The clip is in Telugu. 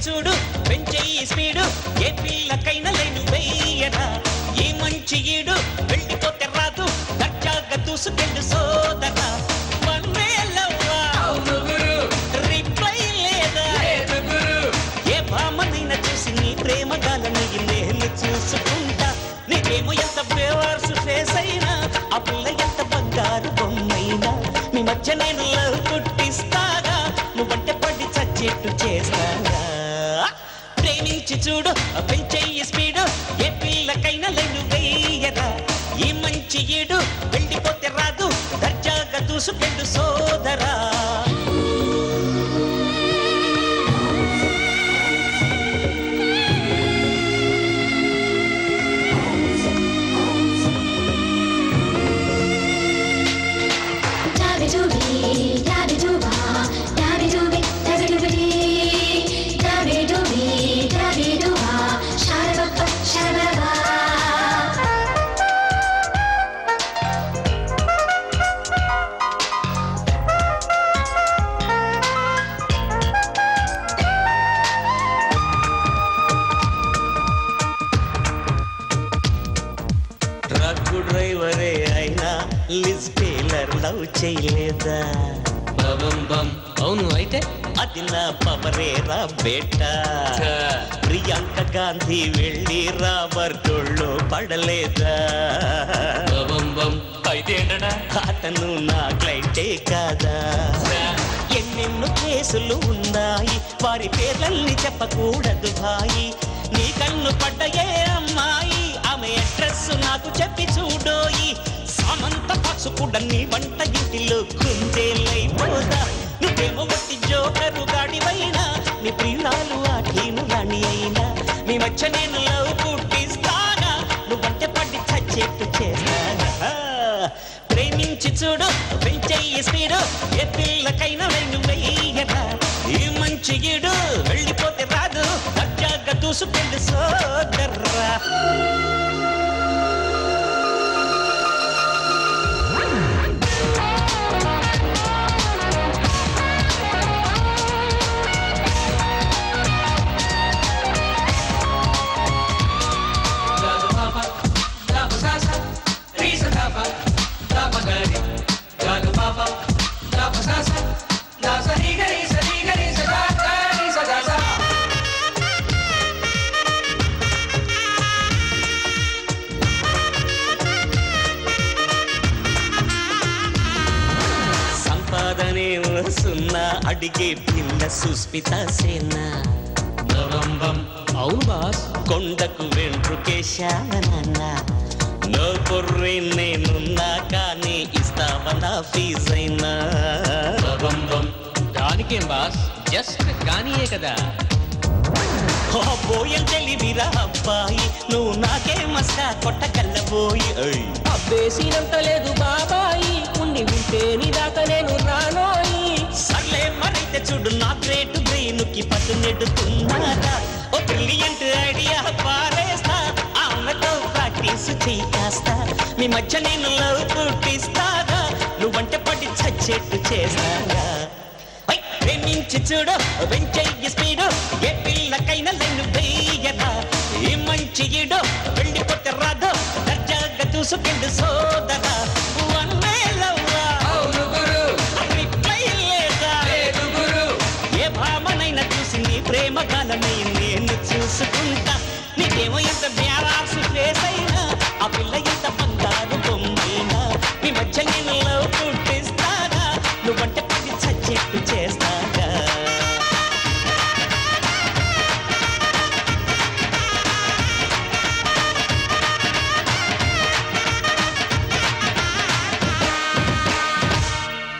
చూడు పెంచేయి స్పీడు ఏ పిల్లకైనా లేను వెయ్యరా ఈ మంచి ఈడు వెళ్ళిపోతే రాదు దర్జాగా దూసుకెళ్ళు సోదరా రిప్లై లేదా ఏ భామనైనా చూసి నీ ప్రేమ గాలని నేను చూసుకుంటా నీకేమో ఎంత బేవార్సు ఫేస్ అయినా ఆ పిల్ల ఎంత బంగారు బొమ్మైనా మీ మధ్య నేను లవ్ పుట్టిస్తాగా నువ్వంటే పడి చచ్చేట్టు చేస్తాగా ప్రేమించి చూడు పెంచెయ్యి స్పీడు ఏ పిల్లకైనా లేను వెయ్యరా ఈ మంచి ఈడు వెళ్ళిపోతే రాదు దర్జాగా దూసుకెళ్ళు సోదరా ట్రక్కు డ్రైవరే అయినా లిజ్ టేలర్ లవ్ చేయలేదా అవును అయితే అది నా పవరేరా బేటా ప్రియాంక గాంధీ వెళ్ళి రాబర్టోళ్ళు పడలేదా అయితే ఏంటడా అతను నా క్లైంటే కాదా ఎన్నెన్నో కేసులు ఉన్నాయి వారి పేర్లన్నీ చెప్పకూడదు భాయి నీ కన్ను పడ్డయే అమ్మాయి ఆమె అడ్రస్ నాకు చెప్పి చూడోయి సమంత పక్షు కూడా నీ వంట ఇంటిలో కుందేలైపోదా నువ్వేమో వట్టి జోకరు గాడివైనా నీ ప్రియురాలు ఆ టీను రాణి అయినా నీ మధ్య నేను లవ్ పుట్టిస్తానా నువ్వంటే పడి చచ్చేట్టు చేస్తానా ప్రేమించి చూడు పెంచెయ్యి స్పీడు ఏ పిల్లకైనా నేను వెయ్యరా ఈ మంచి ఈడు వెళ్ళిపోతే రాదు దర్జాగా దూసుకెళ్ళి సోదర్రా సంపాదనే సున్నా అడిగే పిల్ల సుస్మిత సేనా అవును బాస్ కొండకు వెంట్రుకేశావనన్న నో పొర్రే నేనున్నా కానీ ఇస్తావనా ఫీజైనా దానికేం బాస్ జస్ట్ కానీయే కదా పోయం తెలివిరా అబ్బాయి నువ్వు నాకే మస్కా కొట్టగల్లబోయి అబ్బేసినంత లేదు బాబాయి ఉండి ఉంటే నీ దాకా నేను రానోయి సర్లే మరైతే చూడు నా గ్రేట్ బ్రెయిన్కి పట్టు నెడుతున్నారా ఓ బ్రిలియంట్ ఐడియా పారేస్తా ఆమెతో ప్రాక్టీస్ చెయ్యి కాస్తా మీ మధ్య నేను లవ్ పుట్టిస్తాగా నువ్వంటే పడి చచ్చేట్టు చేస్తాగా ప్రేమించి చూడు పెంచెయ్యి స్పీడు ఏ పిల్లకైనా నేను వెయ్యరా ఈ మంచి ఈడు వెళ్ళిపోతే రాదు దర్జాగా దూసుకెళ్ళు సోదరా రిప్లై లేదా ఏ భామనైనా చూసి నీ ప్రేమ గాలని నేను చూసుకుంటా నీకేమో ఎంత బ్యారాసు ఫేస్ అయినా ఆ పిల్ల ఎంత బంగారు బొమ్మైనా మీ మధ్య నేను లవ్ పుట్టిస్తానా నువ్వంటే పడి చచ్చేట్టు చేస్తా